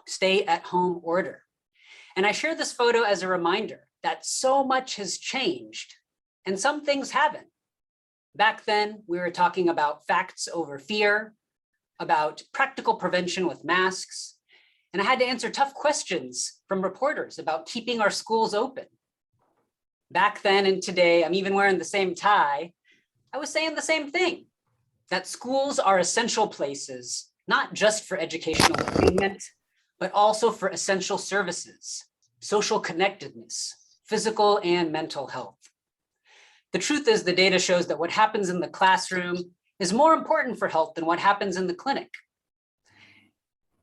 stay-at-home order. And I share this photo as a reminder that so much has changed and some things haven't. Back then, we were talking about facts over fear, about practical prevention with masks, and I had to answer tough questions from reporters about keeping our schools open. Back then and today, I'm even wearing the same tie, I was saying the same thing, that schools are essential places, not just for educational attainment, but also for essential services, social connectedness, physical and mental health. The truth is, the data shows that what happens in the classroom is more important for health than what happens in the clinic.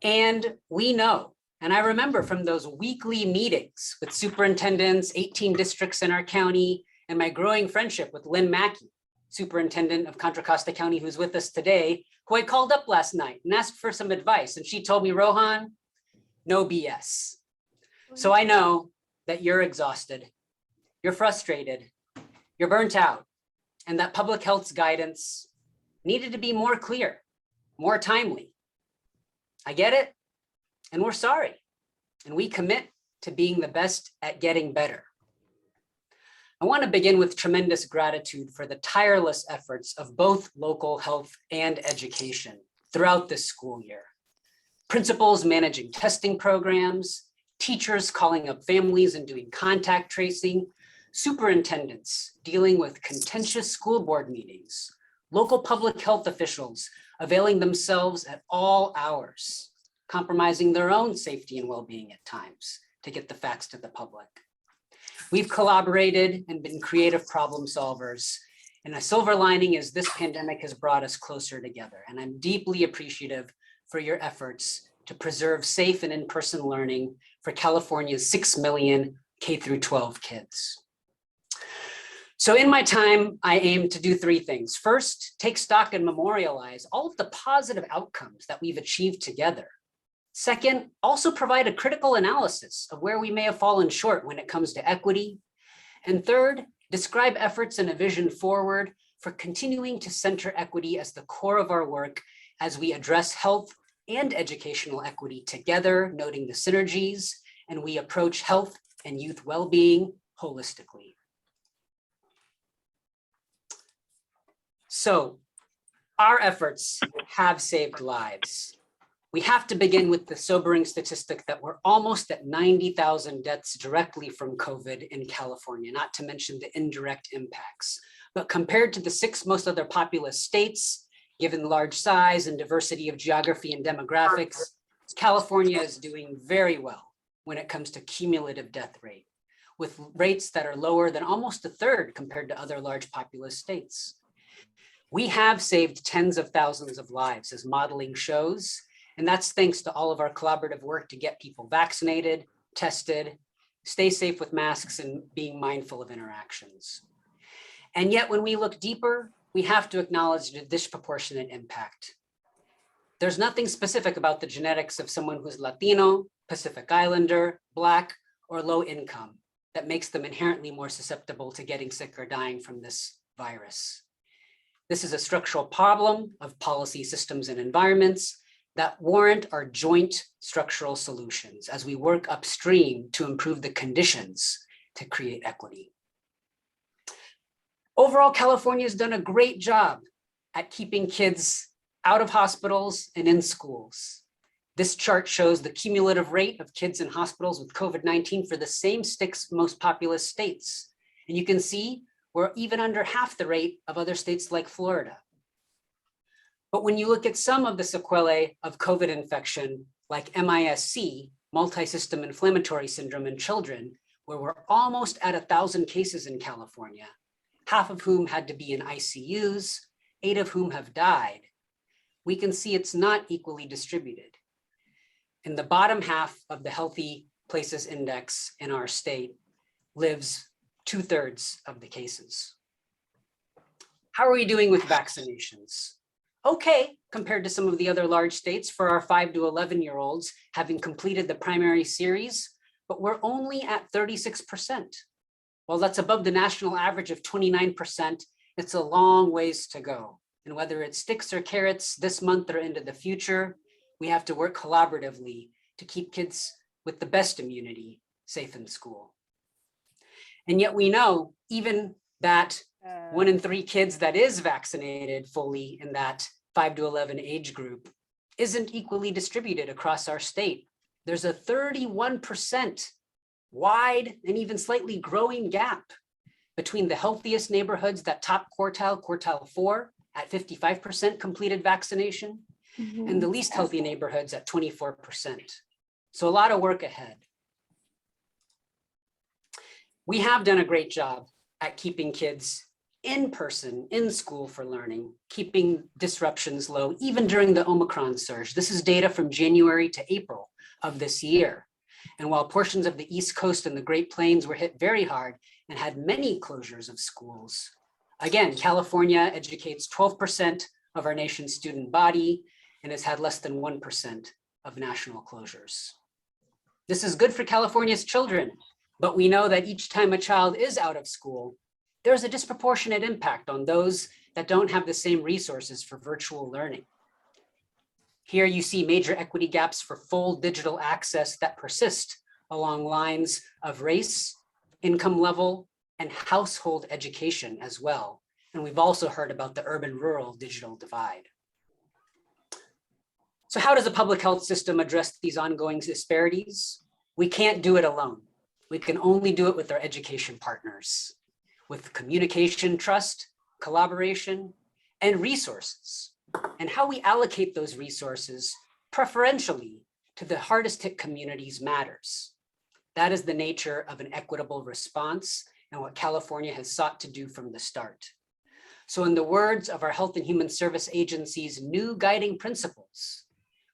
And we know, and I remember from those weekly meetings with superintendents, 18 districts in our county, and my growing friendship with Lynn Mackey, superintendent of Contra Costa County, who's with us today, who I called up last night and asked for some advice. And she told me, Rohan, no BS. So I know that you're exhausted, you're frustrated, you're burnt out, and that public health's guidance needed to be more clear, more timely. I get it, and we're sorry, and we commit to being the best at getting better. I want to begin with tremendous gratitude for the tireless efforts of both local health and education throughout this school year. Principals managing testing programs, teachers calling up families and doing contact tracing, superintendents dealing with contentious school board meetings, local public health officials availing themselves at all hours, compromising their own safety and well-being at times to get the facts to the public. We've collaborated and been creative problem solvers. And a silver lining is this pandemic has brought us closer together. And I'm deeply appreciative for your efforts to preserve safe and in-person learning for California's 6 million K through 12 kids. So in my time, I aim to do three things. First, take stock and memorialize all of the positive outcomes that we've achieved together. Second, also provide a critical analysis of where we may have fallen short when it comes to equity. And third, describe efforts and a vision forward for continuing to center equity as the core of our work as we address health and educational equity together, noting the synergies, and we approach health and youth well-being holistically. So our efforts have saved lives. We have to begin with the sobering statistic that we're almost at 90,000 deaths directly from COVID in California, not to mention the indirect impacts. But compared to the 6 most other populous states, given large size and diversity of geography and demographics, California is doing very well when it comes to cumulative death rate, with rates that are lower than almost a third compared to other large populous states. We have saved tens of thousands of lives, as modeling shows, and that's thanks to all of our collaborative work to get people vaccinated, tested, stay safe with masks, and being mindful of interactions. And yet when we look deeper, we have to acknowledge the disproportionate impact. There's nothing specific about the genetics of someone who's Latino, Pacific Islander, Black, or low income that makes them inherently more susceptible to getting sick or dying from this virus. This is a structural problem of policy systems and environments that warrant our joint structural solutions as we work upstream to improve the conditions to create equity. Overall, California has done a great job at keeping kids out of hospitals and in schools. This chart shows the cumulative rate of kids in hospitals with COVID-19 for the same 6 most populous states. And you can see we're even under half the rate of other states like Florida. But when you look at some of the sequelae of COVID infection, like MIS-C, multisystem inflammatory syndrome in children, where we're almost at 1,000 cases in California, half of whom had to be in ICUs, 8 of whom have died, we can see it's not equally distributed. In the bottom half of the Healthy Places Index in our state lives 2/3 of the cases. How are we doing with vaccinations? Okay, compared to some of the other large states for our 5 to 11-year-olds having completed the primary series, but we're only at 36%. While that's above the national average of 29%, it's a long ways to go. And whether it's sticks or carrots this month or into the future, we have to work collaboratively to keep kids with the best immunity safe in school. And yet we know even that 1 in 3 kids that is vaccinated fully in that 5 to 11 age group isn't equally distributed across our state. There's a 31% wide and even slightly growing gap between the healthiest neighborhoods, that top quartile, quartile 4 at 55% completed vaccination, and the least healthy neighborhoods at 24%. So a lot of work ahead. We have done a great job at keeping kids in person, in school for learning, keeping disruptions low, even during the Omicron surge. This is data from January to April of this year. And while portions of the East Coast and the Great Plains were hit very hard and had many closures of schools, again, California educates 12% of our nation's student body and has had less than 1% of national closures. This is good for California's children, but we know that each time a child is out of school, there's a disproportionate impact on those that don't have the same resources for virtual learning. Here you see major equity gaps for full digital access that persist along lines of race, income level, and household education as well. And we've also heard about the urban-rural digital divide. So how does the public health system address these ongoing disparities? We can't do it alone. We can only do it with our education partners, with communication, trust, collaboration, and resources, and how we allocate those resources preferentially to the hardest hit communities matters. That is the nature of an equitable response and what California has sought to do from the start. So in the words of our Health and Human Service Agency's new guiding principles,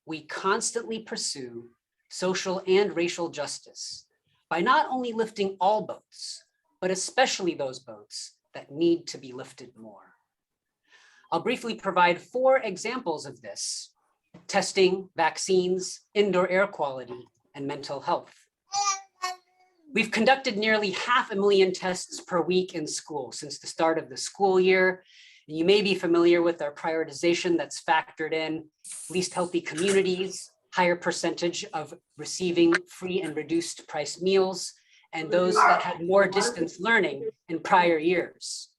we constantly pursue social and racial justice by not only lifting all boats, but especially those boats that need to be lifted more. I'll briefly provide 4 examples of this: testing, vaccines, indoor air quality, and mental health. We've conducted nearly 500,000 tests per week in school since the start of the school year. You may be familiar with our prioritization that's factored in least healthy communities, higher percentage of receiving free and reduced price meals, and those that had more distance learning in prior years.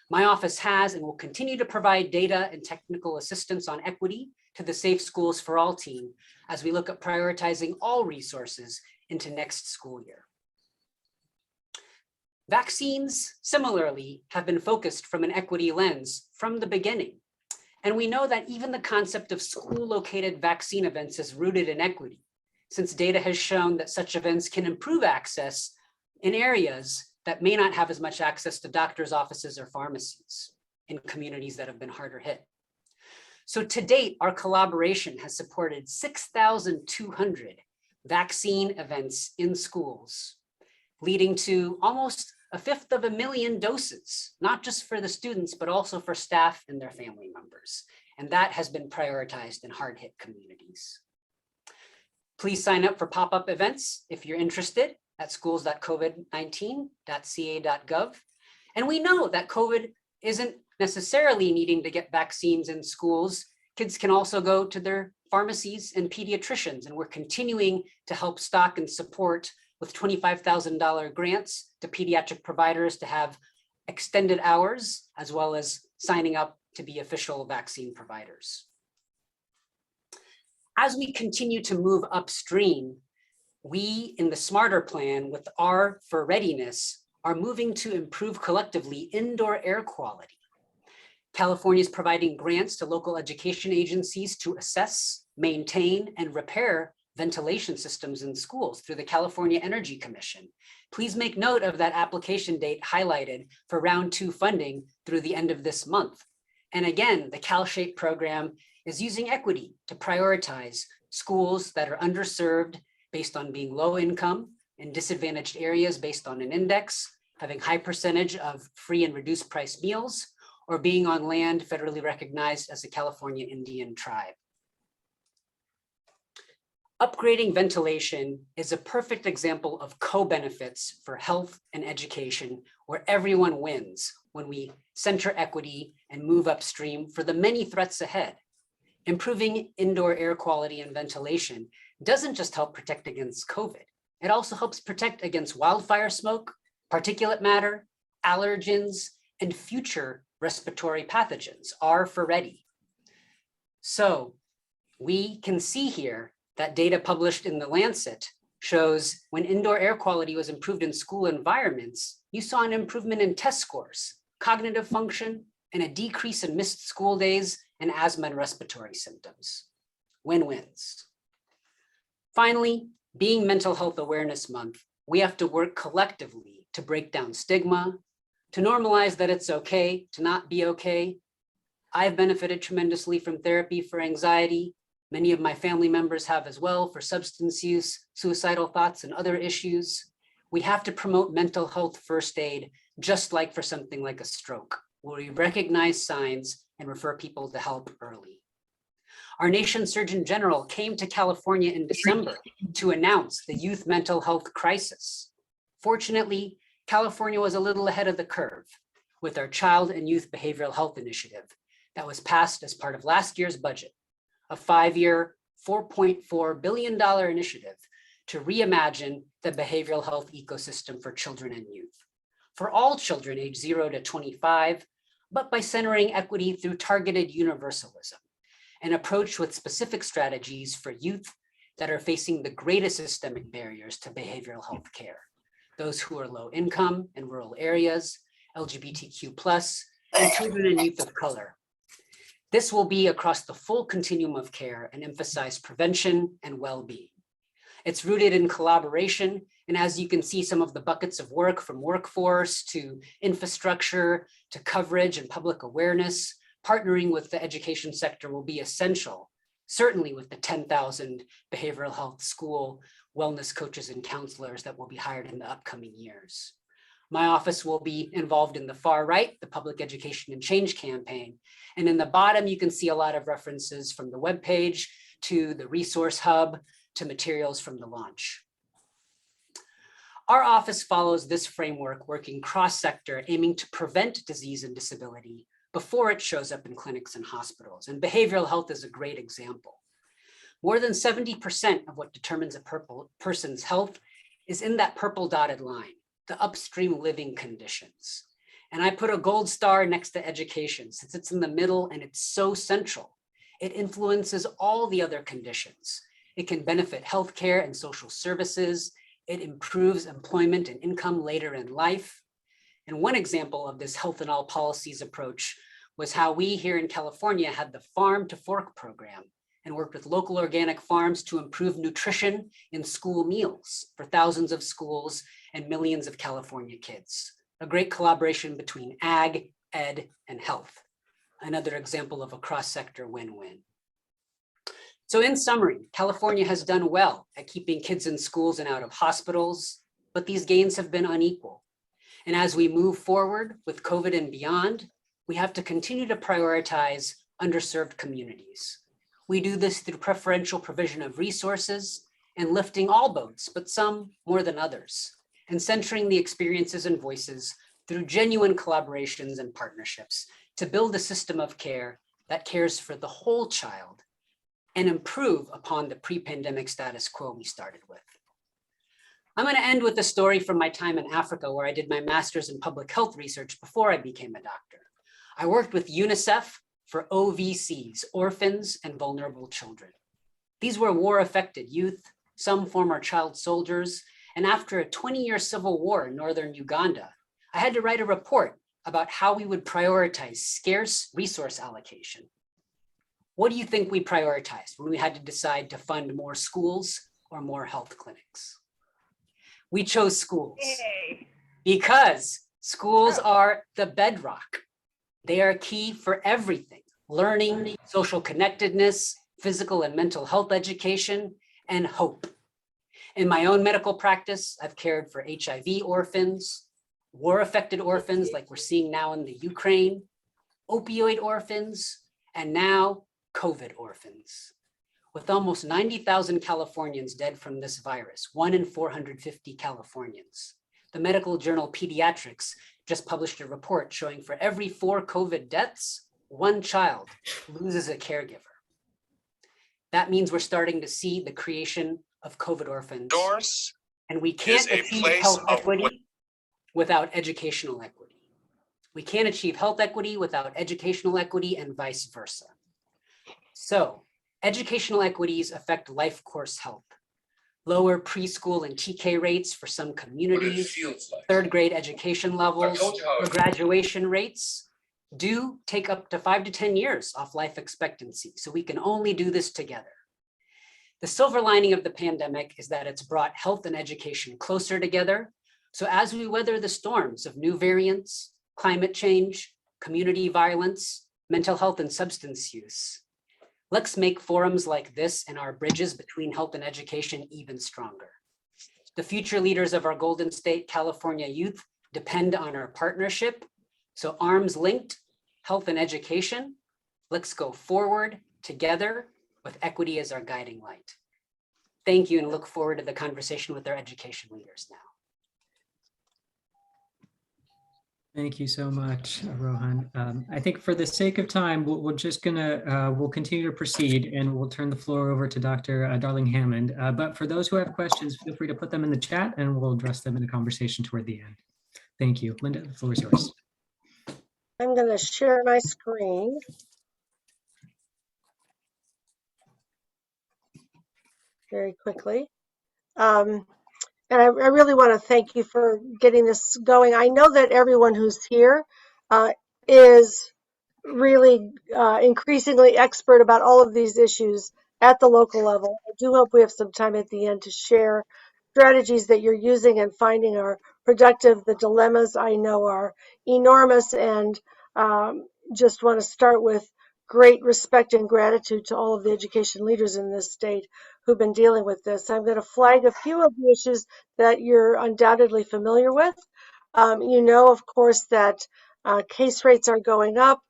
My office has and will continue to provide data and technical assistance on equity to the Safe Schools for All team as we look at prioritizing all resources into next school year. Vaccines, similarly, have been focused from an equity lens from the beginning. And we know that even the concept of school-located vaccine events is rooted in equity, since data has shown that such events can improve access in areas that may not have as much access to doctors' offices or pharmacies in communities that have been harder hit. So to date, our collaboration has supported 6,200 vaccine events in schools, leading to almost 250,000 doses, not just for the students, but also for staff and their family members. And that has been prioritized in hard-hit communities. Please sign up for pop-up events if you're interested at schools.covid19.ca.gov. And we know that COVID isn't necessarily needing to get vaccines in schools. Kids can also go to their pharmacies and pediatricians, and we're continuing to help stock and support with $25,000 grants to pediatric providers to have extended hours, as well as signing up to be official vaccine providers. As we continue to move upstream, we in the Smarter Plan with R for Readiness are moving to improve collectively indoor air quality. California is providing grants to local education agencies to assess, maintain, and repair ventilation systems in schools through the California Energy Commission. Please make note of that application date highlighted for round 2 funding through the end of this month. And again, the CalShape program is using equity to prioritize schools that are underserved based on being low income in disadvantaged areas based on an index, having high percentage of free and reduced price meals, or being on land federally recognized as a California Indian tribe. Upgrading ventilation is a perfect example of co-benefits for health and education, where everyone wins when we center equity and move upstream for the many threats ahead. Improving indoor air quality and ventilation doesn't just help protect against COVID, it also helps protect against wildfire smoke, particulate matter, allergens, and future respiratory pathogens, R for ready. So we can see here that data published in the Lancet shows when indoor air quality was improved in school environments, you saw an improvement in test scores, cognitive function, and a decrease in missed school days and asthma and respiratory symptoms. Win-wins. Finally, being Mental Health Awareness Month, we have to work collectively to break down stigma, to normalize that it's okay to not be okay. I've benefited tremendously from therapy for anxiety. Many of my family members have as well for substance use, suicidal thoughts, and other issues. We have to promote mental health first aid, just like for something like a stroke, where we recognize signs and refer people to help early. Our nation's Surgeon General came to California in December to announce the youth mental health crisis. Fortunately, California was a little ahead of the curve with our Child and Youth Behavioral Health Initiative that was passed as part of last year's budget, a 5-year, $4.4 billion initiative to reimagine the behavioral health ecosystem for children and youth, for all children aged 0 to 25, but by centering equity through targeted universalism, an approach with specific strategies for youth that are facing the greatest systemic barriers to behavioral health care, those who are low income in rural areas, LGBTQ+, and children and youth of color. This will be across the full continuum of care and emphasize prevention and well-being. It's rooted in collaboration, and as you can see, some of the buckets of work from workforce to infrastructure to coverage and public awareness, partnering with the education sector will be essential, certainly with the 10,000 behavioral health school wellness coaches and counselors that will be hired in the upcoming years. My office will be involved in the far right, the Public Education and Change campaign. And in the bottom, you can see a lot of references from the webpage to the resource hub to materials from the launch. Our office follows this framework, working cross-sector, aiming to prevent disease and disability before it shows up in clinics and hospitals. And behavioral health is a great example. More than 70% of what determines a person's health is in that purple dotted line, the upstream living conditions. And I put a gold star next to education since it's in the middle and it's so central. It influences all the other conditions. It can benefit healthcare and social services. It improves employment and income later in life. And one example of this health in all policies approach was how we here in California had the Farm to Fork program and worked with local organic farms to improve nutrition in school meals for thousands of schools and millions of California kids. A great collaboration between ag, ed, and health. Another example of a cross-sector win-win. So in summary, California has done well at keeping kids in schools and out of hospitals, but these gains have been unequal. And as we move forward with COVID and beyond, we have to continue to prioritize underserved communities. We do this through preferential provision of resources and lifting all boats, but some more than others, and centering the experiences and voices through genuine collaborations and partnerships to build a system of care that cares for the whole child and improve upon the pre-pandemic status quo we started with. I'm going to end with a story from my time in Africa, where I did my master's in public health research before I became a doctor. I worked with UNICEF for OVCs, orphans and vulnerable children. These were war-affected youth, some former child soldiers, and after a 20-year civil war in northern Uganda, I had to write a report about how we would prioritize scarce resource allocation. What do you think we prioritized when we had to decide to fund more schools or more health clinics? We chose schools because schools are the bedrock. They are key for everything: learning, social connectedness, physical and mental health education, and hope. In my own medical practice, I've cared for HIV orphans, war-affected orphans like we're seeing now in the Ukraine, opioid orphans, and now COVID orphans. With almost 90,000 Californians dead from this virus, 1 in 450 Californians, the medical journal Pediatrics just published a report showing for every 4 COVID deaths, 1 child loses a caregiver. That means we're starting to see the creation of COVID orphans. Doors and we can't achieve health equity without educational equity. We can't achieve health equity without educational equity and vice versa. So educational equities affect life course health. Lower preschool and TK rates for some communities, third grade education levels, or graduation rates do take up to 5 to 10 years off life expectancy. So we can only do this together. The silver lining of the pandemic is that it's brought health and education closer together. So as we weather the storms of new variants, climate change, community violence, mental health, and substance use, let's make forums like this and our bridges between health and education even stronger. The future leaders of our Golden State California youth depend on our partnership. So arms linked, health and education, let's go forward together with equity as our guiding light. Thank you, and look forward to the conversation with our education leaders now. Thank you so much, Rohan. I think for the sake of time, we'll continue to proceed, and we'll turn the floor over to Dr. Darling-Hammond. But for those who have questions, feel free to put them in the chat, and we'll address them in the conversation toward the end. Thank you. Linda, the floor is yours. I'm going to share my screen. Very quickly. And I really want to thank you for getting this going. I know that everyone who's here is really increasingly expert about all of these issues at the local level. I do hope we have some time at the end to share strategies that you're using and finding are productive. The dilemmas I know are enormous, and just want to start with great respect and gratitude to all of the education leaders in this state who've been dealing with this. I'm going to flag a few of the issues that you're undoubtedly familiar with. You know, of course, that case rates are going up.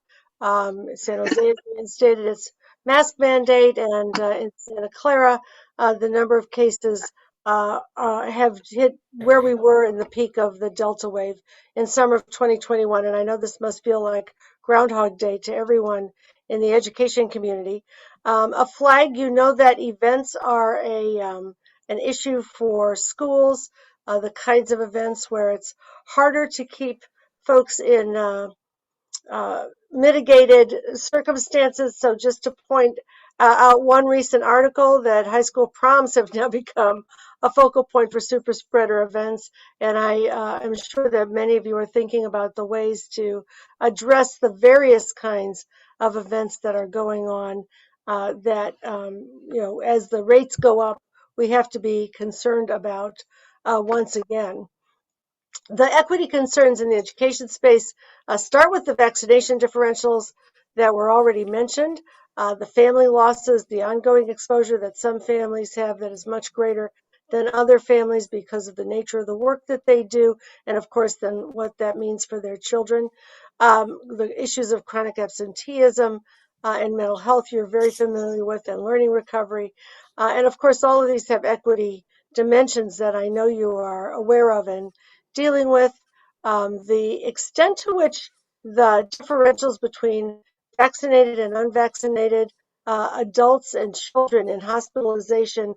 San Jose instated its mask mandate, and in Santa Clara, the number of cases have hit where we were in the peak of the Delta wave in summer of 2021. And I know this must feel like Groundhog Day to everyone in the education community. A flag, you know that events are an issue for schools, the kinds of events where it's harder to keep folks in mitigated circumstances. So just to point out one recent article, that high school proms have now become a focal point for super spreader events. And I am sure that many of you are thinking about the ways to address the various kinds of events that are going on that, you know, as the rates go up, we have to be concerned about once again. The equity concerns in the education space start with the vaccination differentials that were already mentioned, the family losses, the ongoing exposure that some families have that is much greater than other families because of the nature of the work that they do, and of course then what that means for their children. The issues of chronic absenteeism and mental health you're very familiar with, and learning recovery. And of course all of these have equity dimensions that I know you are aware of and dealing with. The extent to which the differentials between vaccinated and unvaccinated adults and children in hospitalization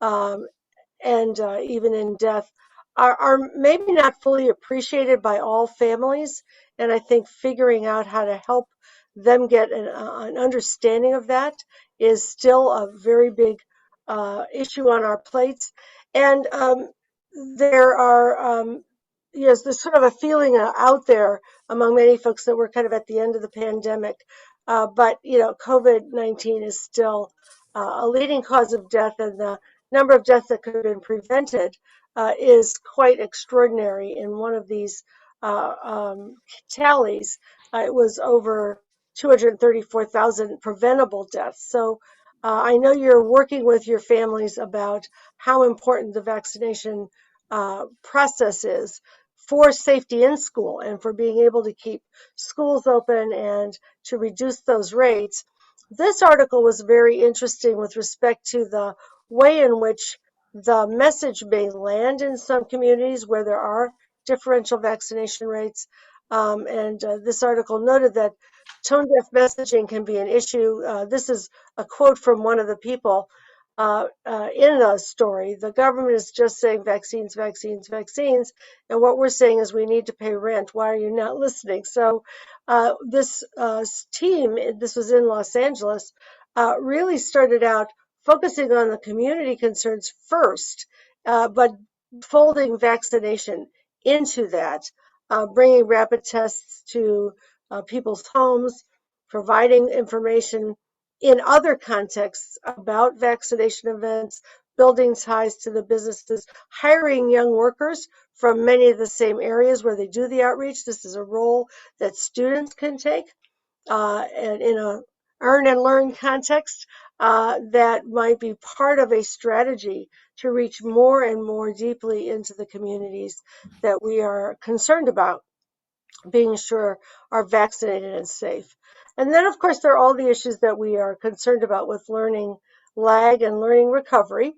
and even in death are maybe not fully appreciated by all families. And I think figuring out how to help them get an understanding of that is still a very big issue on our plates. And there are yes, there's sort of a feeling out there among many folks that we're kind of at the end of the pandemic. But, you know, COVID-19 is still a leading cause of death, and the number of deaths that could have been prevented is quite extraordinary. In one of these tallies, it was over 234,000 preventable deaths. So I know you're working with your families about how important the vaccination process is for safety in school and for being able to keep schools open and to reduce those rates. This article was very interesting with respect to the way in which the message may land in some communities where there are differential vaccination rates. And this article noted that tone deaf messaging can be an issue. This is a quote from one of the people in the story. The government is just saying vaccines, vaccines, vaccines. And what we're saying is we need to pay rent. Why are you not listening? So this team, this was in Los Angeles, really started out focusing on the community concerns first, but folding vaccination into that, bringing rapid tests to people's homes, providing information in other contexts about vaccination events, building ties to the businesses, hiring young workers from many of the same areas where they do the outreach. This is a role that students can take, and in a earn and learn context, that might be part of a strategy to reach more and more deeply into the communities that we are concerned about being sure are vaccinated and safe. And then, of course, there are all the issues that we are concerned about with learning lag and learning recovery.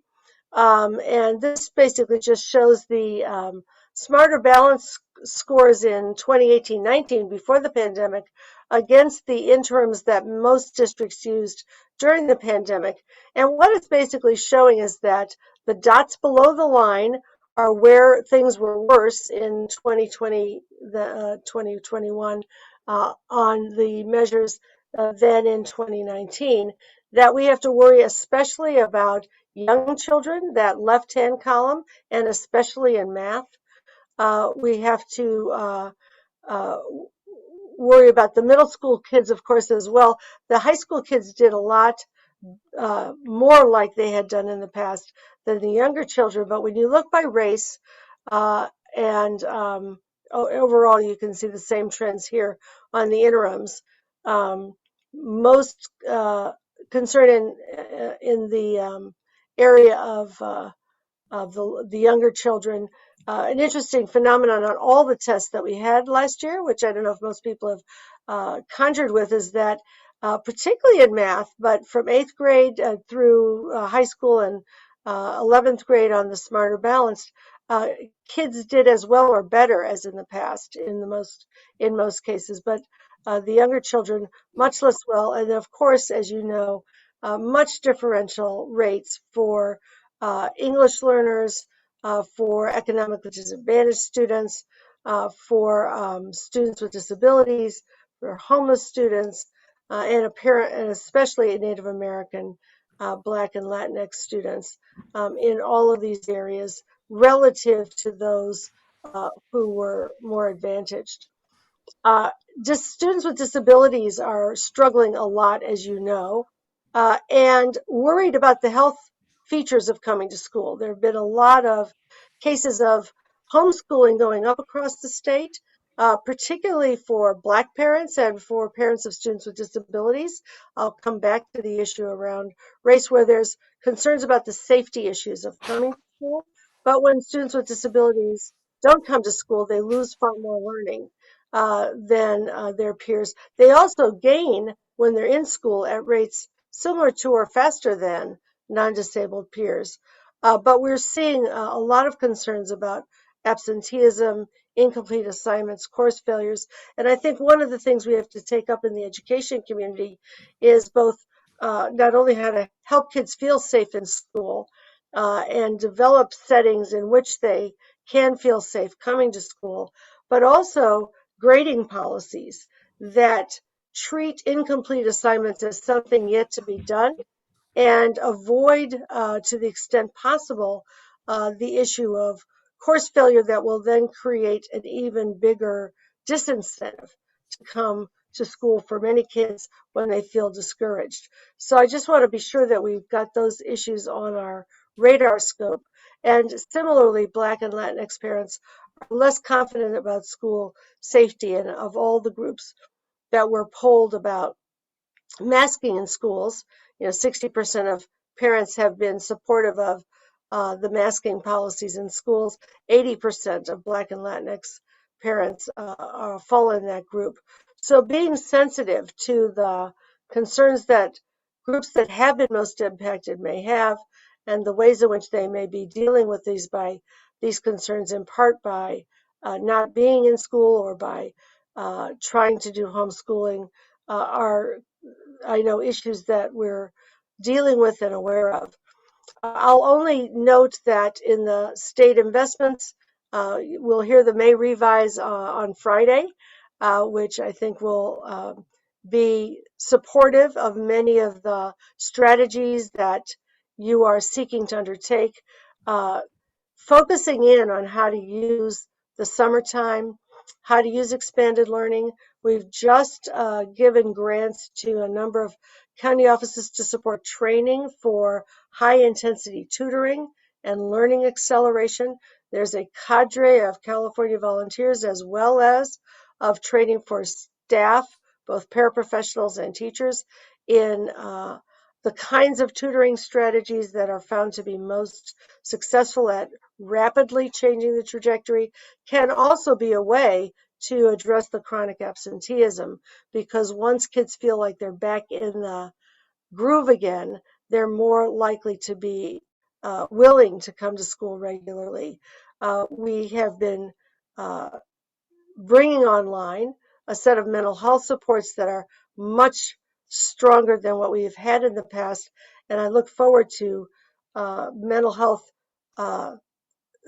And this basically just shows the Smarter Balance scores in 2018-19 before the pandemic against the interims that most districts used during the pandemic. And what it's basically showing is that the dots below the line are where things were worse in 2020, 2021 on the measures than in 2019, that we have to worry especially about young children, that left-hand column, and especially in math. We have to worry about the middle school kids, of course, as well. The high school kids did a lot more like they had done in the past than the younger children. But when you look by race, and overall, you can see the same trends here on the interims. Most concern in the area of the younger children. An interesting phenomenon on all the tests that we had last year, which I don't know if most people have conjured with, is that particularly in math, but from 8th grade through high school and 11th grade on the Smarter Balanced, kids did as well or better as in the past in most cases, but the younger children much less well. And of course, as you know, much differential rates for English learners, for economically disadvantaged students, for students with disabilities, for homeless students, and especially Native American, Black and Latinx students in all of these areas relative to those who were more advantaged. Just students with disabilities are struggling a lot, as you know, and worried about the health features of coming to school. There have been a lot of cases of homeschooling going up across the state, particularly for Black parents and for parents of students with disabilities. I'll come back to the issue around race, where there's concerns about the safety issues of coming to school. But when students with disabilities don't come to school, they lose far more learning than their peers. They also gain when they're in school at rates similar to or faster than non-disabled peers. But we're seeing a lot of concerns about absenteeism, incomplete assignments, course failures. And I think one of the things we have to take up in the education community is both not only how to help kids feel safe in school and develop settings in which they can feel safe coming to school, but also grading policies that treat incomplete assignments as something yet to be done and avoid, to the extent possible, the issue of course failure that will then create an even bigger disincentive to come to school for many kids when they feel discouraged. So I just want to be sure that we've got those issues on our radar scope. And similarly, Black and Latinx parents are less confident about school safety. And of all the groups that were polled about masking in schools, 60% of parents have been supportive of the masking policies in schools. 80% of Black and Latinx parents fall in that group. So being sensitive to the concerns that groups that have been most impacted may have, and the ways in which they may be dealing with these concerns, in part by not being in school or by trying to do homeschooling are, I know, issues that we're dealing with and aware of. I'll only note that in the state investments, we'll hear the May revise on Friday, which I think will be supportive of many of the strategies that you are seeking to undertake, focusing in on how to use the summertime, how to use expanded learning. We've just given grants to a number of county offices to support training for high intensity tutoring and learning acceleration. There's a cadre of California volunteers as well as of training for staff, both paraprofessionals and teachers, in the kinds of tutoring strategies that are found to be most successful at rapidly changing the trajectory. Can also be a way to address the chronic absenteeism, because once kids feel like they're back in the groove again, they're more likely to be willing to come to school regularly. We have been bringing online a set of mental health supports that are much stronger than what we've had in the past. And I look forward to mental health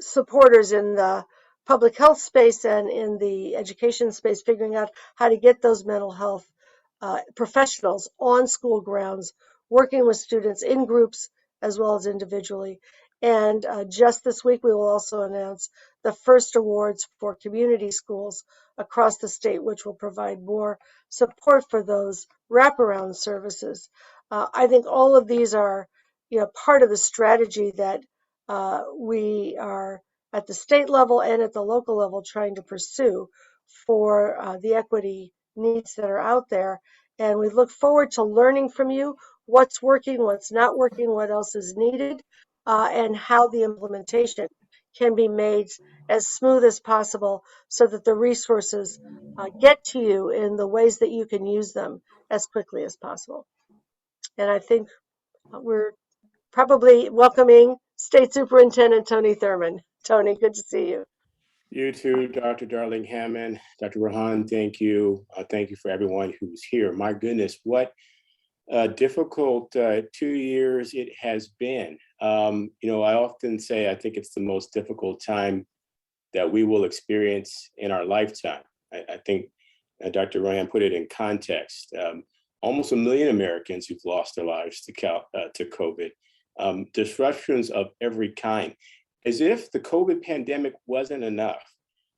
supporters in the public health space and in the education space, figuring out how to get those mental health professionals on school grounds, working with students in groups as well as individually. And just this week, we will also announce the first awards for community schools across the state, which will provide more support for those wraparound services. I think all of these are, part of the strategy that we are at the state level and at the local level trying to pursue for the equity needs that are out there. And we look forward to learning from you what's working, what's not working, what else is needed, and how the implementation can be made as smooth as possible so that the resources get to you in the ways that you can use them as quickly as possible. And I think we're probably welcoming State Superintendent Tony Thurmond. Tony, good to see you. You too, Dr. Darling-Hammond. Dr. Rohan, thank you. Thank you for everyone who's here. My goodness, what a difficult 2 years it has been. I often say I think it's the most difficult time that we will experience in our lifetime. I think Dr. Rohan put it in context. Almost 1 million Americans who've lost their lives to COVID. Disruptions of every kind. As if the COVID pandemic wasn't enough.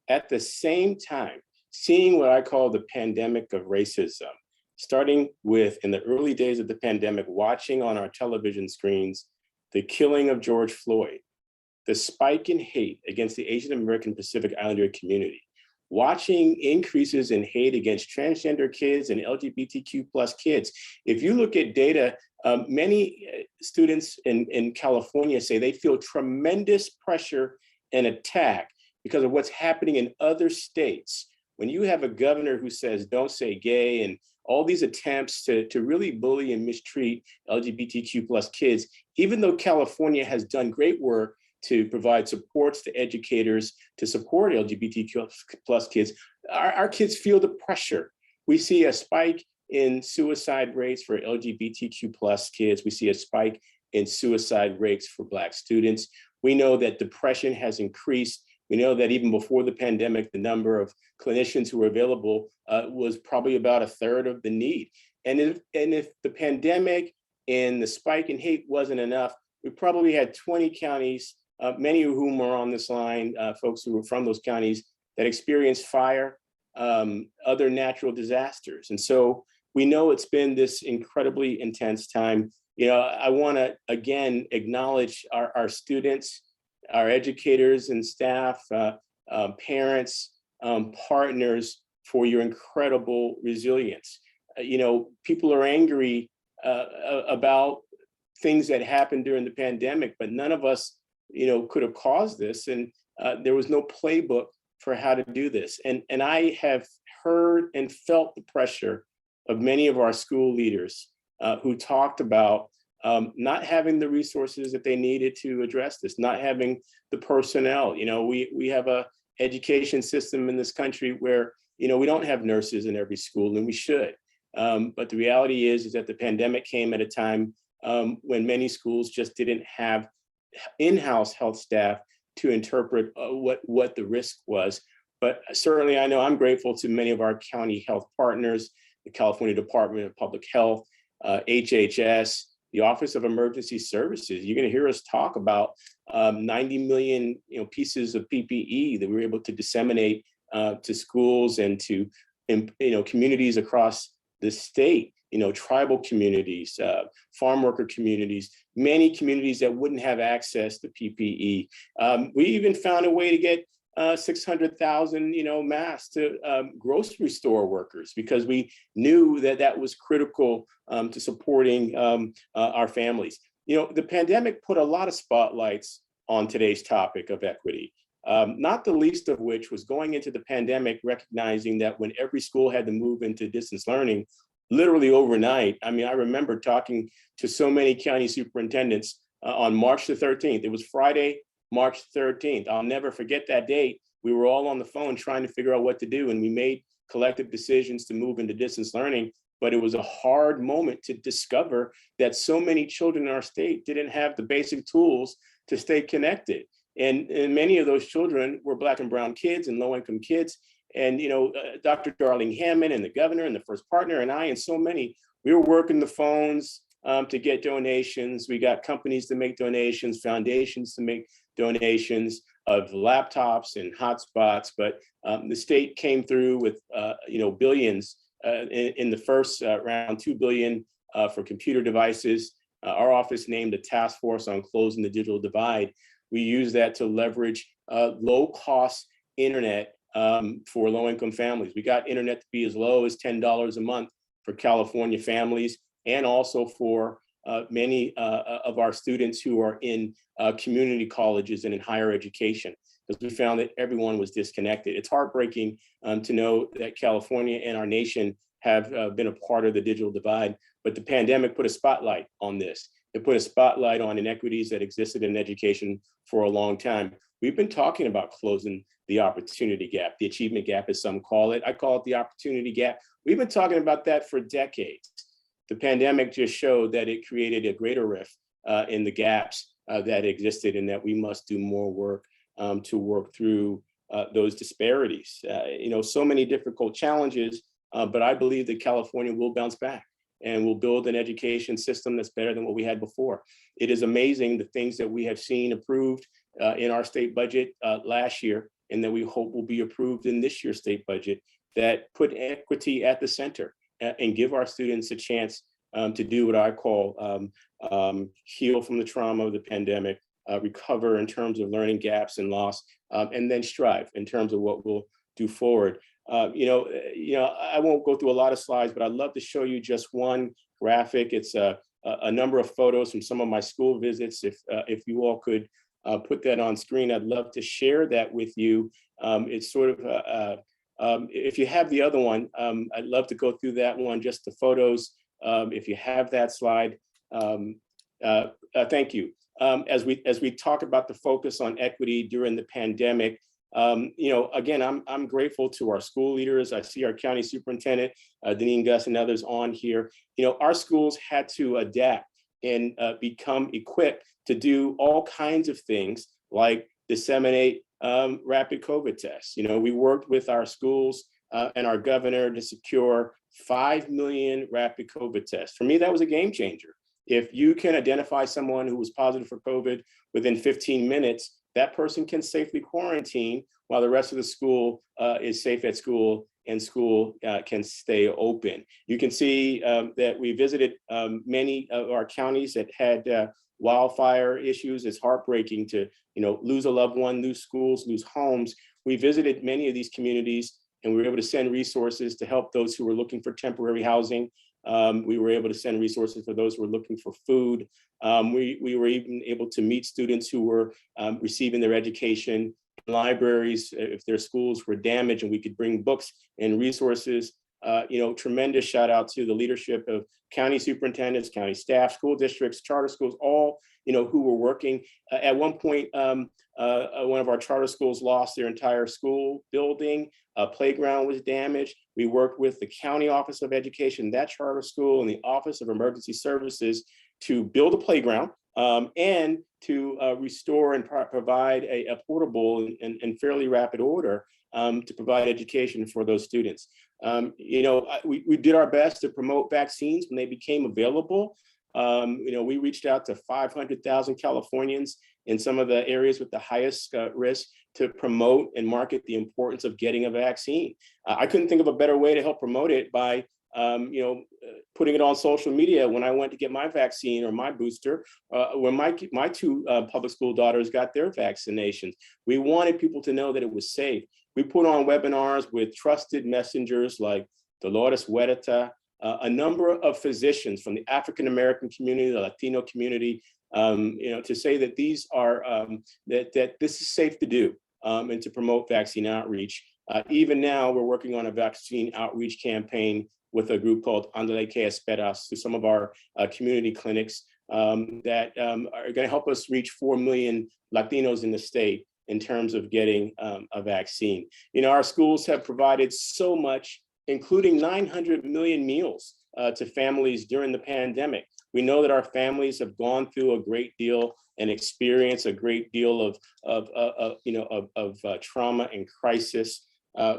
At the same time, seeing what I call the pandemic of racism, starting with, in the early days of the pandemic, watching on our television screens, the killing of George Floyd, the spike in hate against the Asian American Pacific Islander community, watching increases in hate against transgender kids and LGBTQ plus kids. If you look at data, many students in California say they feel tremendous pressure and attack because of what's happening in other states. When you have a governor who says, don't say gay, and all these attempts to really bully and mistreat LGBTQ plus kids, even though California has done great work to provide supports to educators to support LGBTQ plus kids, our kids feel the pressure. We see a spike in suicide rates for LGBTQ plus kids. We see a spike in suicide rates for Black students. We know that depression has increased. We know that even before the pandemic, the number of clinicians who were available was probably about 1/3 of the need. And if the pandemic and the spike in hate wasn't enough, we probably had 20 counties, many of whom are on this line, folks who were from those counties, that experienced fire, other natural disasters. And so we know it's been this incredibly intense time. I want to, again, acknowledge our students, our educators and staff, parents, partners, for your incredible resilience. People are angry about things that happened during the pandemic, but none of us could have caused this. And there was no playbook for how to do this. And I have heard and felt the pressure of many of our school leaders who talked about not having the resources that they needed to address this, not having the personnel. We have a education system in this country where we don't have nurses in every school, and we should. But the reality is that the pandemic came at a time when many schools just didn't have in-house health staff to interpret what the risk was. But certainly I know I'm grateful to many of our county health partners, the California Department of Public Health, HHS, the Office of Emergency Services. You're going to hear us talk about 90 million pieces of PPE that we were able to disseminate to schools and to communities across the state, tribal communities, farm worker communities, many communities that wouldn't have access to PPE. We even found a way to get 600,000, masks to grocery store workers, because we knew that was critical to supporting our families. The pandemic put a lot of spotlights on today's topic of equity, not the least of which was going into the pandemic, recognizing that when every school had to move into distance learning, literally overnight. I mean, I remember talking to so many county superintendents on March the 13th. It was Friday, March 13th. I'll never forget that date. We were all on the phone trying to figure out what to do, and we made collective decisions to move into distance learning. But it was a hard moment to discover that so many children in our state didn't have the basic tools to stay connected. And many of those children were Black and brown kids and low-income kids. And Dr. Darling-Hammond and the governor and the first partner and I and so many, we were working the phones to get donations. We got companies to make donations, foundations to make donations of laptops and hotspots. But the state came through with billions in the first round, $2 billion for computer devices. Our office named a task force on closing the digital divide. We use that to leverage low-cost internet for low-income families. We got internet to be as low as $10 a month for California families, and also for many of our students who are in community colleges and in higher education, because we found that everyone was disconnected. It's heartbreaking to know that California and our nation have been a part of the digital divide, but the pandemic put a spotlight on this. It put a spotlight on inequities that existed in education for a long time. We've been talking about closing the opportunity gap, the achievement gap, as some call it. I call it the opportunity gap. We've been talking about that for decades. The pandemic just showed that it created a greater rift in the gaps that existed, and that we must do more work to work through those disparities. So many difficult challenges, but I believe that California will bounce back and will build an education system that's better than what we had before. It is amazing the things that we have seen approved in our state budget last year, and that we hope will be approved in this year's state budget, that put equity at the center and give our students a chance to do what I call heal from the trauma of the pandemic, recover in terms of learning gaps and loss, and then strive in terms of what we'll do forward. I won't go through a lot of slides, but I'd love to show you just one graphic. It's a number of photos from some of my school visits. If you all could put that on screen, I'd love to share that with you. It's sort of, if you have the other one, I'd love to go through that one, just the photos. If you have that slide, thank you. As we talk about the focus on equity during the pandemic, again, I'm grateful to our school leaders. I see our county superintendent, Deneen Gus, and others on here. Our schools had to adapt and become equipped to do all kinds of things, like disseminate rapid COVID tests. We worked with our schools and our governor to secure 5 million rapid COVID tests. For me, that was a game changer. If you can identify someone who was positive for COVID within 15 minutes, that person can safely quarantine while the rest of the school is safe at school, and school can stay open. You can see that we visited many of our counties that had wildfire issues. It's heartbreaking to lose a loved one, lose schools, lose homes. We visited many of these communities, and we were able to send resources to help those who were looking for temporary housing. We were able to send resources for those who were looking for food. We were even able to meet students who were receiving their education in libraries if their schools were damaged, and we could bring books and resources tremendous shout out to the leadership of county superintendents, county staff, school districts, charter schools, all, who were working. At one point, one of our charter schools lost their entire school building. A playground was damaged. We worked with the County Office of Education, that charter school, and the Office of Emergency Services to build a playground and to restore and provide a portable and fairly rapid order to provide education for those students. We did our best to promote vaccines when they became available. We reached out to 500,000 Californians in some of the areas with the highest risk to promote and market the importance of getting a vaccine. I couldn't think of a better way to help promote it by putting it on social media when I went to get my vaccine or my booster, when my two public school daughters got their vaccinations. We wanted people to know that it was safe. We put on webinars with trusted messengers like Dolores Huerta, a number of physicians from the African-American community, the Latino community, to say that these are, that this is safe to do and to promote vaccine outreach. Even now, we're working on a vaccine outreach campaign with a group called Andale que Esperas to some of our community clinics that are going to help us reach 4 million Latinos in the state in terms of getting a vaccine. Our schools have provided so much, including 900 million meals to families during the pandemic. We know that our families have gone through a great deal and experienced a great deal of trauma and crisis.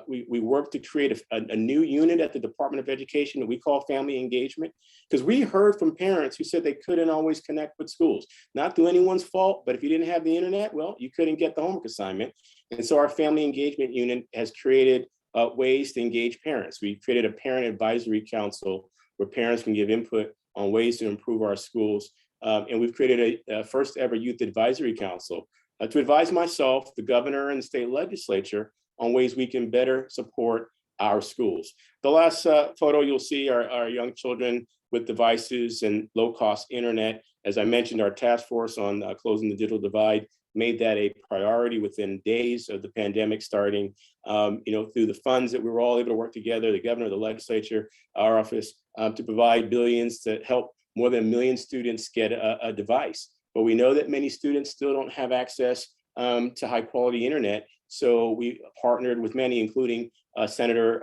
We work to create a new unit at the Department of Education that we call family engagement, because we heard from parents who said they couldn't always connect with schools, not through anyone's fault, but if you didn't have the internet, well, you couldn't get the homework assignment. And so our family engagement unit has created ways to engage parents. We created a parent advisory council where parents can give input on ways to improve our schools. And we've created a first ever youth advisory council to advise myself, the governor, and the state legislature on ways we can better support our schools. The last photo you'll see are our young children with devices and low-cost internet. As I mentioned, our task force on closing the digital divide made that a priority within days of the pandemic starting. Through the funds that we were all able to work together, the governor, the legislature, our office, to provide billions to help more than 1 million students get a device. But we know that many students still don't have access to high quality internet. So we partnered with many, including Senator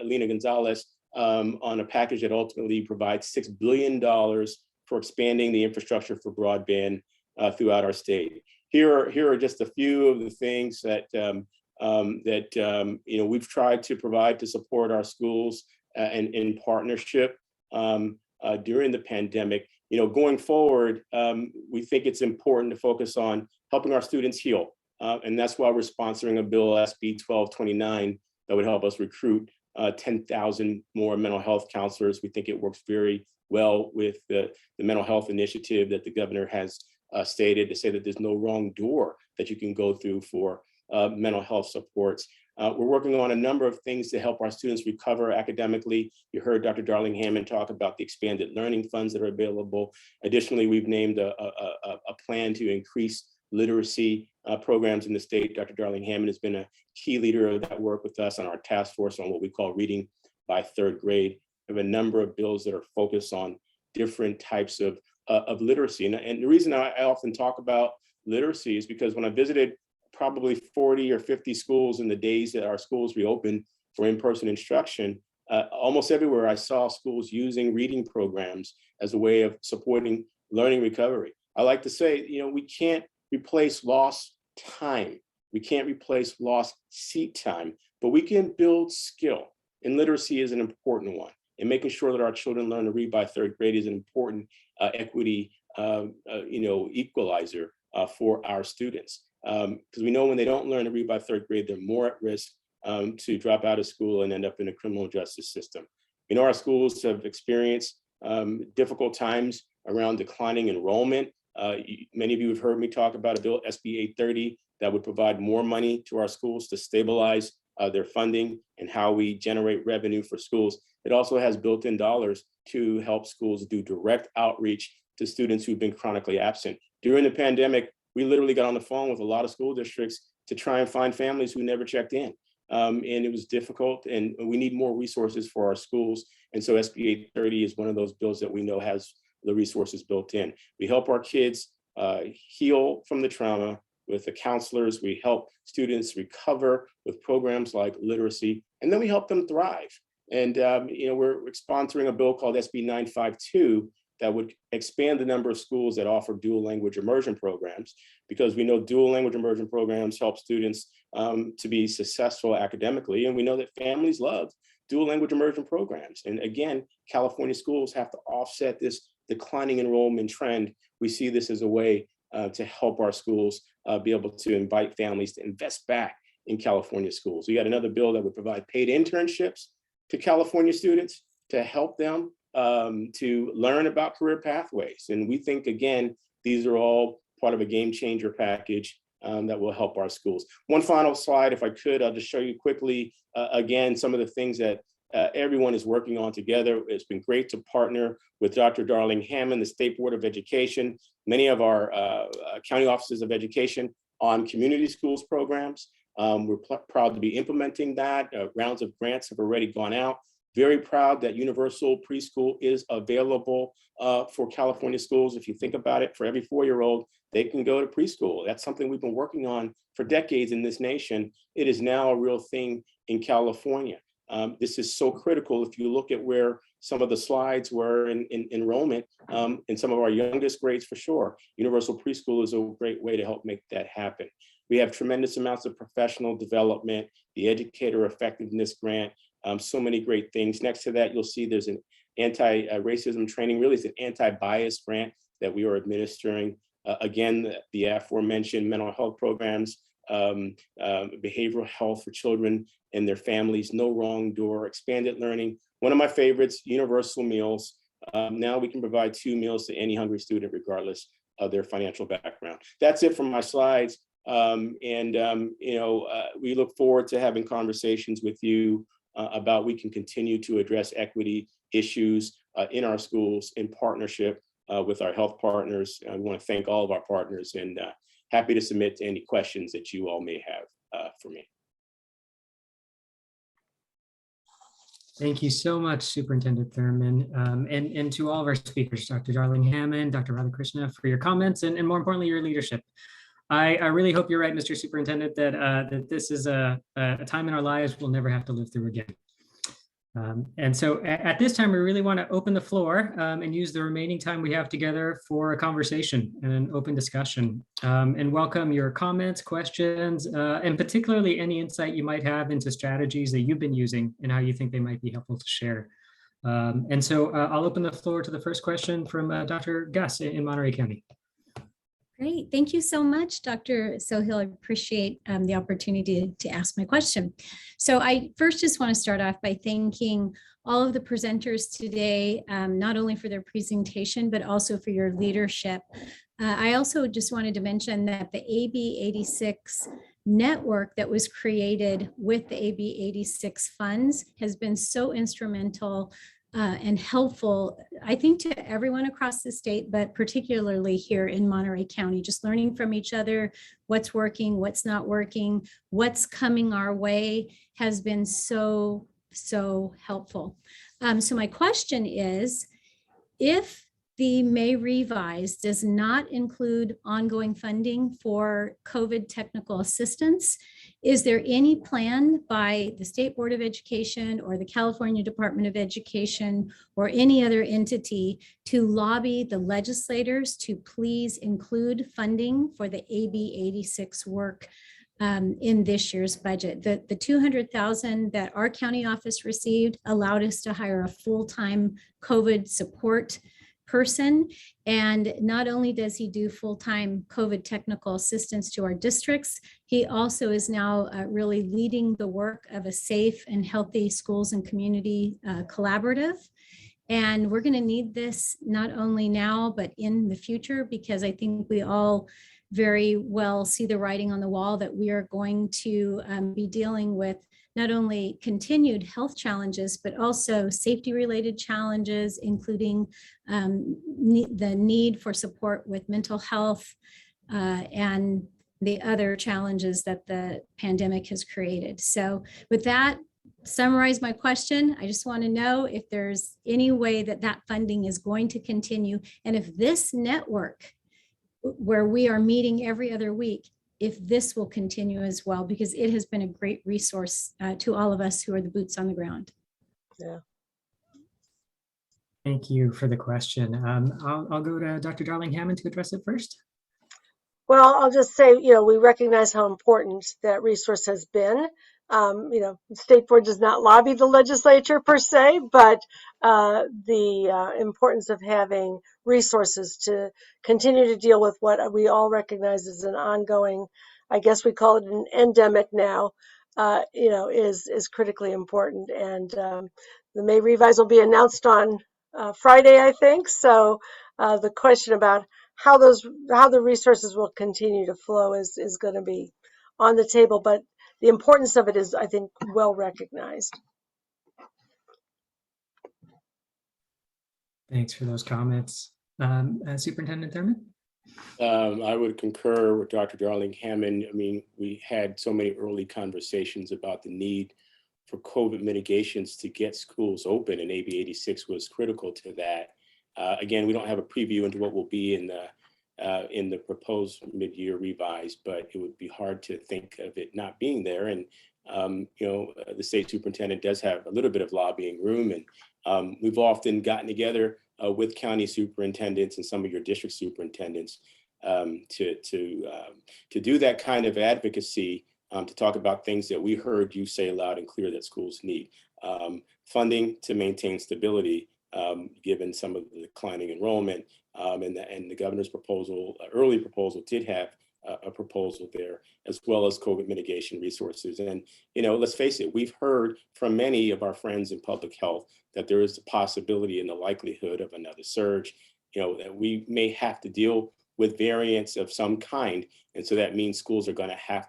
Lina Gonzalez, on a package that ultimately provides $6 billion for expanding the infrastructure for broadband throughout our state. Here are just a few of the things that we've tried to provide to support our schools and in partnership during the pandemic. Going forward, we think it's important to focus on helping our students heal. And that's why we're sponsoring a bill, SB 1229, that would help us recruit 10,000 more mental health counselors. We think it works very well with the mental health initiative that the governor has stated, to say that there's no wrong door that you can go through for mental health supports. We're working on a number of things to help our students recover academically. You heard Dr. Darling-Hammond talk about the expanded learning funds that are available. Additionally, we've named a plan to increase literacy programs in the state. Dr. Darling-Hammond has been a key leader of that work with us on our task force on what we call reading by third grade. We have a number of bills that are focused on different types of literacy. And the reason I often talk about literacy is because when I visited probably 40 or 50 schools in the days that our schools reopened for in-person instruction, almost everywhere I saw schools using reading programs as a way of supporting learning recovery. I like to say, we can't replace lost time. We can't replace lost seat time, but we can build skill. And literacy is an important one. And making sure that our children learn to read by third grade is an important equity, equalizer for our students. Because we know when they don't learn to read by third grade, they're more at risk to drop out of school and end up in the criminal justice system. Our schools have experienced difficult times around declining enrollment. Many of you have heard me talk about a bill, SB 830, that would provide more money to our schools to stabilize their funding and how we generate revenue for schools. It also has built-in dollars to help schools do direct outreach to students who've been chronically absent. During the pandemic, we literally got on the phone with a lot of school districts to try and find families who never checked in. and it was difficult, and we need more resources for our schools. And so SB 830 is one of those bills that we know has the resources built in. We help our kids heal from the trauma with the counselors. We help students recover with programs like literacy, and then we help them thrive. And we're sponsoring a bill called SB 952 that would expand the number of schools that offer dual language immersion programs, because we know dual language immersion programs help students to be successful academically. And we know that families love dual language immersion programs. And again, California schools have to offset this declining enrollment trend. We see this as a way to help our schools be able to invite families to invest back in California schools. We got another bill that would provide paid internships to California students to help them to learn about career pathways. And we think, again, these are all part of a game changer package that will help our schools. One final slide, if I could, I'll just show you quickly, again, some of the things that everyone is working on together. It's been great to partner with Dr. Darling-Hammond, the State Board of Education, many of our county offices of education on community schools programs. We're proud to be implementing that. Rounds of grants have already gone out. Very proud that universal preschool is available for California schools. If you think about it, for every 4-year-old, they can go to preschool. That's something we've been working on for decades in this nation. It is now a real thing in California. This is so critical. If you look at where some of the slides were in enrollment in some of our youngest grades, for sure, universal preschool is a great way to help make that happen. We have tremendous amounts of professional development, the educator effectiveness grant, so many great things. Next to that, you'll see there's an anti-racism training, really it's an anti-bias grant that we are administering. Again, the aforementioned mental health programs, behavioral health for children and their families, no wrong door, expanded learning. One of my favorites, universal meals. Now we can provide 2 meals to any hungry student, regardless of their financial background. That's it from my slides. We look forward to having conversations with you about we can continue to address equity issues in our schools in partnership with our health partners. I want to thank all of our partners and happy to submit to any questions that you all may have for me. Thank you so much, Superintendent Thurmond, and to all of our speakers, Dr. Darling-Hammond, Dr. Radhakrishna, for your comments and more importantly, your leadership. I really hope you're right, Mr. Superintendent, that this is a time in our lives we'll never have to live through again. And so at this time, we really want to open the floor and use the remaining time we have together for a conversation and an open discussion, and welcome your comments, questions, and particularly any insight you might have into strategies that you've been using and how you think they might be helpful to share. And so I'll open the floor to the first question from Dr. Gus in Monterey County. Great. Thank you so much, Dr. Sohil. I appreciate the opportunity to ask my question. So I first just want to start off by thanking all of the presenters today, not only for their presentation, but also for your leadership. I also just wanted to mention that the AB 86 network that was created with the AB 86 funds has been so instrumental and helpful, I think, to everyone across the state, but particularly here in Monterey County, just learning from each other, what's working, what's not working, what's coming our way has been so helpful. So my question is, if the May revise does not include ongoing funding for COVID technical assistance, is there any plan by the State Board of Education or the California Department of Education or any other entity to lobby the legislators to please include funding for the AB 86 work in this year's budget? The $200,000 that our county office received allowed us to hire a full-time COVID support person. And not only does he do full-time COVID technical assistance to our districts, he also is now really leading the work of a safe and healthy schools and community collaborative. And we're going to need this not only now, but in the future, because I think we all very well see the writing on the wall that we are going to be dealing with not only continued health challenges, but also safety-related challenges, including the need for support with mental health and the other challenges that the pandemic has created. So with that, summarize my question. I just want to know if there's any way that that funding is going to continue, and if this network where we are meeting every other week, if this will continue as well, because it has been a great resource to all of us who are the boots on the ground. Yeah. Thank you for the question. I'll go to Dr. Darling-Hammond to address it first. Well, I'll just say, we recognize how important that resource has been. The state board does not lobby the legislature per se, but the importance of having resources to continue to deal with what we all recognize as an ongoing, I guess we call it an endemic now, is critically important. And the May revise will be announced on Friday, I think. So the question about how the resources will continue to flow is going to be on the table, but the importance of it is, I think, well recognized. Thanks for those comments. Superintendent Thurmond? I would concur with Dr. Darling-Hammond. I mean, we had so many early conversations about the need for COVID mitigations to get schools open, and AB 86 was critical to that. Again, we don't have a preview into what will be in the proposed mid-year revise, but it would be hard to think of it not being there. And the state superintendent does have a little bit of lobbying room, and we've often gotten together with county superintendents and some of your district superintendents to do that kind of advocacy, to talk about things that we heard you say loud and clear that schools need. Funding to maintain stability, given some of the declining enrollment, and the governor's proposal, early proposal, did have a proposal there, as well as COVID mitigation resources. And, let's face it, we've heard from many of our friends in public health that there is the possibility and the likelihood of another surge, that we may have to deal with variants of some kind. And so that means schools are going to have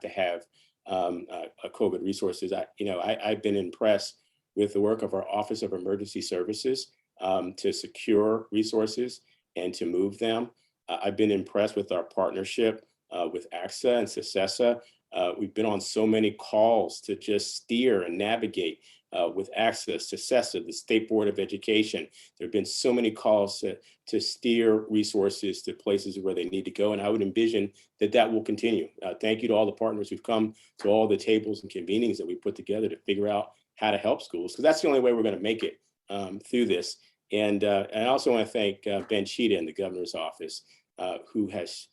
COVID resources. I've been impressed with the work of our Office of Emergency Services to secure resources and to move them. I've been impressed with our partnership with AXA and CESESA. We've been on so many calls to just steer and navigate with AXA, CESESA, the State Board of Education. There have been so many calls to steer resources to places where they need to go, and I would envision that will continue. Thank you to all the partners who've come to all the tables and convenings that we put together to figure out how to help schools, because that's the only way we're going to make it through this. And I also want to thank Ben Cheetah in the governor's office, who has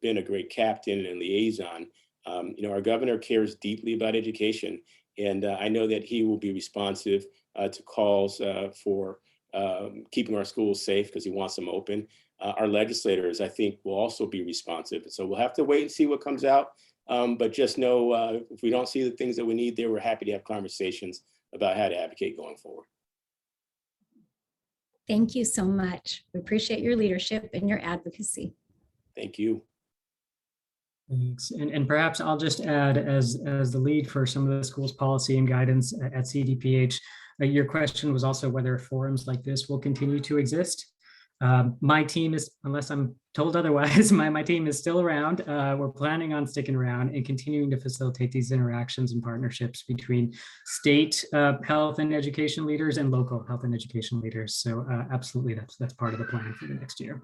been a great captain and liaison. Our governor cares deeply about education, and I know that he will be responsive to calls for keeping our schools safe because he wants them open. Our legislators, I think, will also be responsive. So we'll have to wait and see what comes out. But just know if we don't see the things that we need there, we're happy to have conversations about how to advocate going forward. Thank you so much. We appreciate your leadership and your advocacy. Thank you. Thanks. And perhaps I'll just add, as the lead for some of the schools policy and guidance at CDPH, your question was also whether forums like this will continue to exist. My team is, unless I'm told otherwise, my team is still around. We're planning on sticking around and continuing to facilitate these interactions and partnerships between state health and education leaders and local health and education leaders. So absolutely, that's part of the plan for the next year.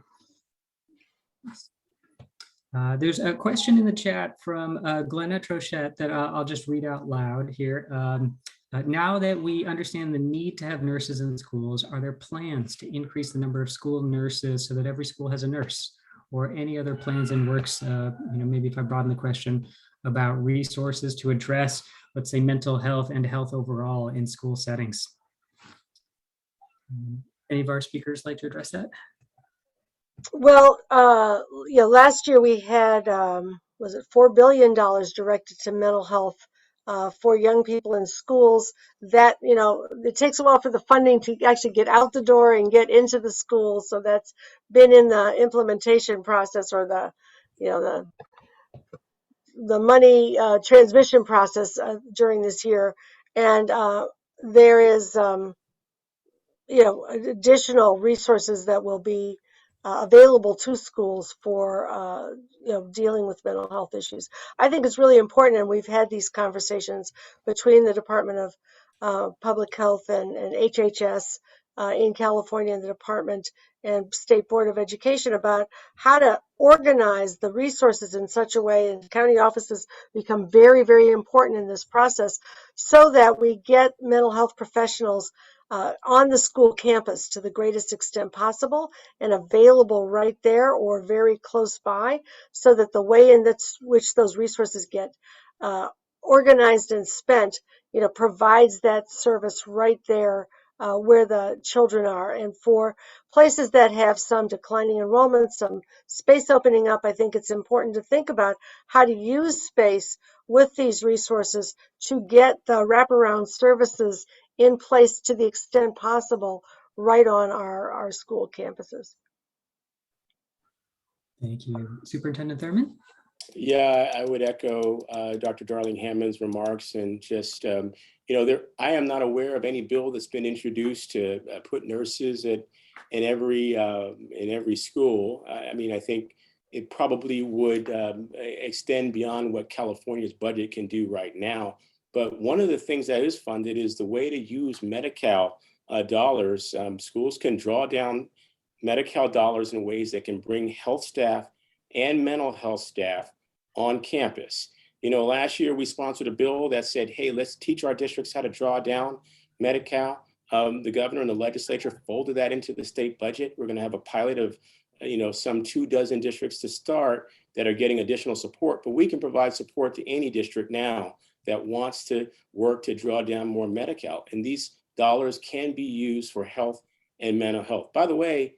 There's a question in the chat from Glenna Trochette that I'll just read out loud here. Now that we understand the need to have nurses in schools, are there plans to increase the number of school nurses so that every school has a nurse, or any other plans in works? Maybe if I broaden the question about resources to address, let's say, mental health and health overall in school settings. Any of our speakers like to address that? Well, last year we had, was it $4 billion directed to mental health for young people in schools. That, it takes a while for the funding to actually get out the door and get into the schools. So that's been in the implementation process, or the money transmission process during this year. And there is, additional resources that will be available to schools for dealing with mental health issues. I think it's really important, and we've had these conversations between the Department of Public Health and HHS in California and the Department and State Board of Education about how to organize the resources in such a way, and county offices become very, very important in this process, so that we get mental health professionals on the school campus to the greatest extent possible and available right there or very close by, so that the way in which those resources get organized and spent, provides that service right there where the children are. And for places that have some declining enrollment, some space opening up, I think it's important to think about how to use space with these resources to get the wraparound services in place to the extent possible right on our school campuses. Thank you. Superintendent Thurmond? Yeah, I would echo Dr. Darling-Hammond's remarks, and just, I am not aware of any bill that's been introduced to put nurses in every school. I think it probably would extend beyond what California's budget can do right now. But one of the things that is funded is the way to use Medi-Cal dollars. Schools can draw down Medi-Cal dollars in ways that can bring health staff and mental health staff on campus. Last year we sponsored a bill that said, hey, let's teach our districts how to draw down Medi-Cal. The governor and the legislature folded that into the state budget. We're going to have a pilot of some 24 districts to start that are getting additional support, but we can provide support to any district now that wants to work to draw down more Medi-Cal. And these dollars can be used for health and mental health. By the way,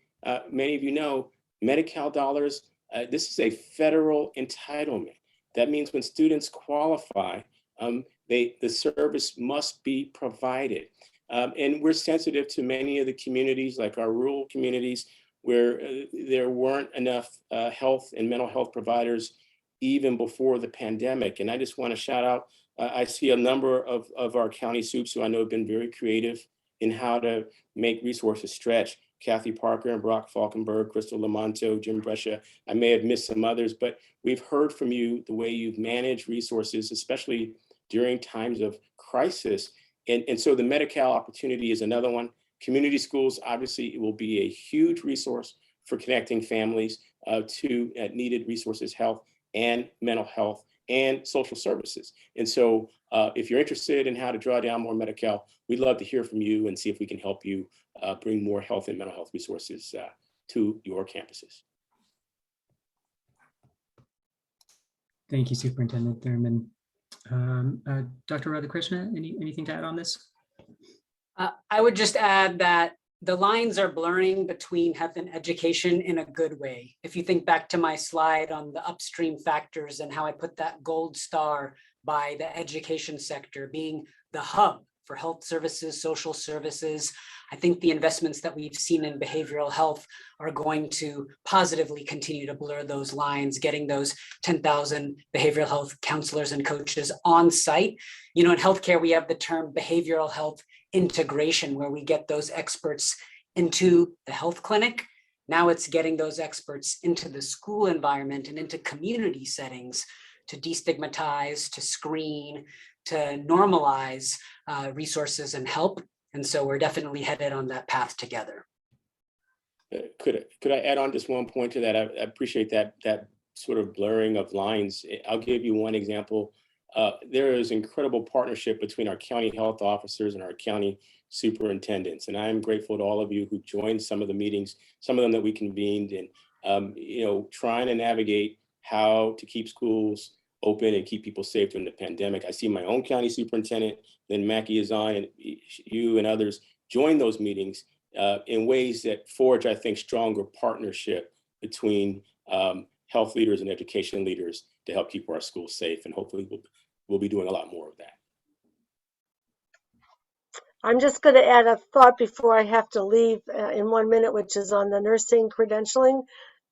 many of you know, Medi-Cal dollars, this is a federal entitlement. That means when students qualify, the service must be provided. And we're sensitive to many of the communities, like our rural communities, where there weren't enough health and mental health providers even before the pandemic. And I just want to shout out, I see a number of our county soups who I know have been very creative in how to make resources stretch. Kathy Parker and Brock Falkenberg, Crystal Lamonto, Jim Brescia. I may have missed some others, but we've heard from you the way you've managed resources, especially during times of crisis. And so the Medi-Cal opportunity is another one. Community schools, obviously, it will be a huge resource for connecting families to needed resources, health and mental health and social services. And so if you're interested in how to draw down more Medi-Cal, we'd love to hear from you and see if we can help you bring more health and mental health resources to your campuses. Thank you, Superintendent Thurmond. Dr. Radhakrishna, anything to add on this? I would just add that the lines are blurring between health and education in a good way. If you think back to my slide on the upstream factors and how I put that gold star by the education sector being the hub for health services, social services, I think the investments that we've seen in behavioral health are going to positively continue to blur those lines, getting those 10,000 behavioral health counselors and coaches on site. In healthcare, we have the term behavioral health integration, where we get those experts into the health clinic. Now it's getting those experts into the school environment and into community settings to destigmatize, to screen, to normalize resources and help. And so we're definitely headed on that path together. Could I add on just one point to that? I appreciate that sort of blurring of lines. I'll give you one example. There is incredible partnership between our county health officers and our county superintendents. And I'm grateful to all of you who joined some of the meetings, some of them that we convened, and trying to navigate how to keep schools open and keep people safe during the pandemic. I see my own county superintendent, Lynn Mackey is on, and you and others join those meetings in ways that forge, I think, stronger partnership between health leaders and education leaders to help keep our schools safe. And hopefully we'll be doing a lot more of that. I'm just going to add a thought before I have to leave in 1 minute, which is on the nursing credentialing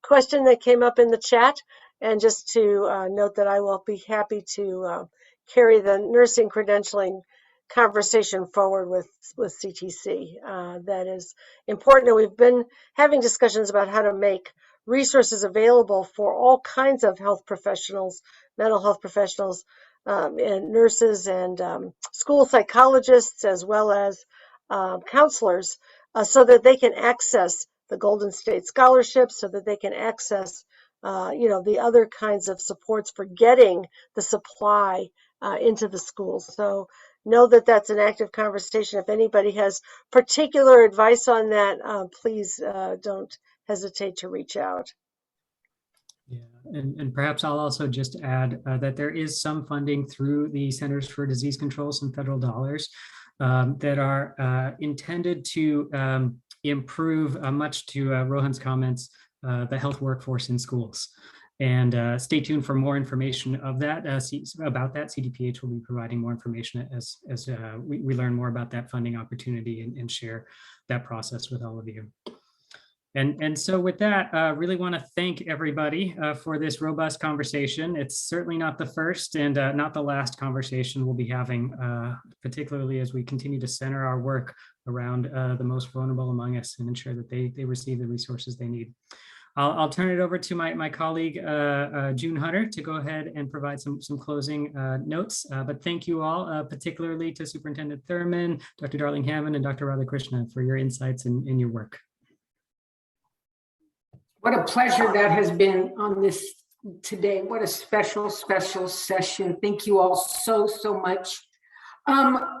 question that came up in the chat. And just to note that I will be happy to carry the nursing credentialing conversation forward with CTC. That is important. And we've been having discussions about how to make resources available for all kinds of health professionals, mental health professionals, and nurses and school psychologists, as well as counselors, so that they can access the Golden State Scholarship, so that they can access the other kinds of supports for getting the supply into the schools. So know that that's an active conversation. If anybody has particular advice on that, please don't hesitate to reach out. Yeah, and perhaps I'll also just add that there is some funding through the Centers for Disease Control, some federal dollars that are intended to improve, much to Rohan's comments, the health workforce in schools. And stay tuned for more information of that. About that, CDPH will be providing more information as we learn more about that funding opportunity and share that process with all of you. And so with that, really want to thank everybody for this robust conversation. It's certainly not the first and not the last conversation we'll be having, particularly as we continue to center our work around the most vulnerable among us and ensure that they receive the resources they need. I'll turn it over to my colleague, June Hunter, to go ahead and provide some closing notes. But thank you all, particularly to Superintendent Thurmond, Dr. Darling-Hammond, and Dr. Radhakrishna for your insights in your work. What a pleasure that has been on this today. What a special session. Thank you all so much.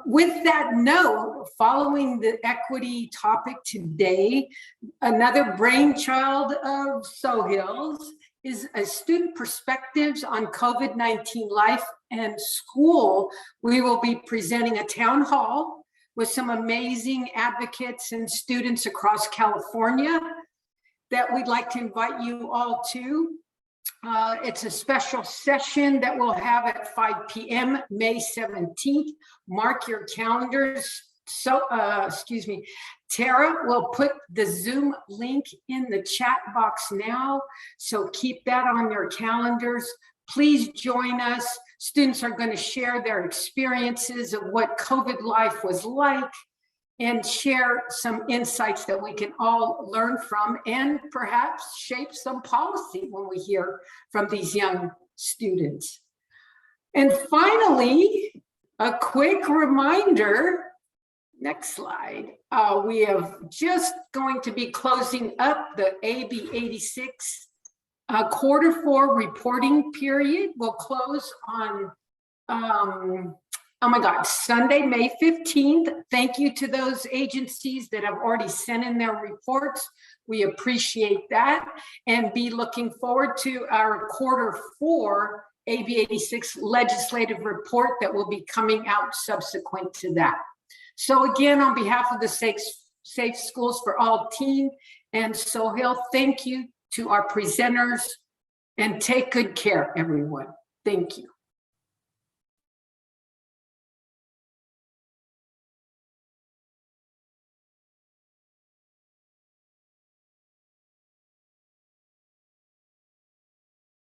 With that note, following the equity topic today, another brainchild of Sohil's is a student perspectives on COVID-19 life and school. We will be presenting a town hall with some amazing advocates and students across California that we'd like to invite you all to. It's a special session that we'll have at 5 p.m. May 17th. Mark your calendars. So, Tara will put the Zoom link in the chat box now. So keep that on your calendars. Please join us. Students are going to share their experiences of what COVID life was like and share some insights that we can all learn from and perhaps shape some policy when we hear from these young students. And finally, a quick reminder, next slide, we have just going to be closing up the AB 86 Q4 reporting period. Will close on Sunday, May 15th. Thank you to those agencies that have already sent in their reports. We appreciate that and be looking forward to our Q4 AB 86 legislative report that will be coming out subsequent to that. So again, on behalf of the Safe Schools for All team and Sohil, thank you to our presenters and take good care, everyone. Thank you.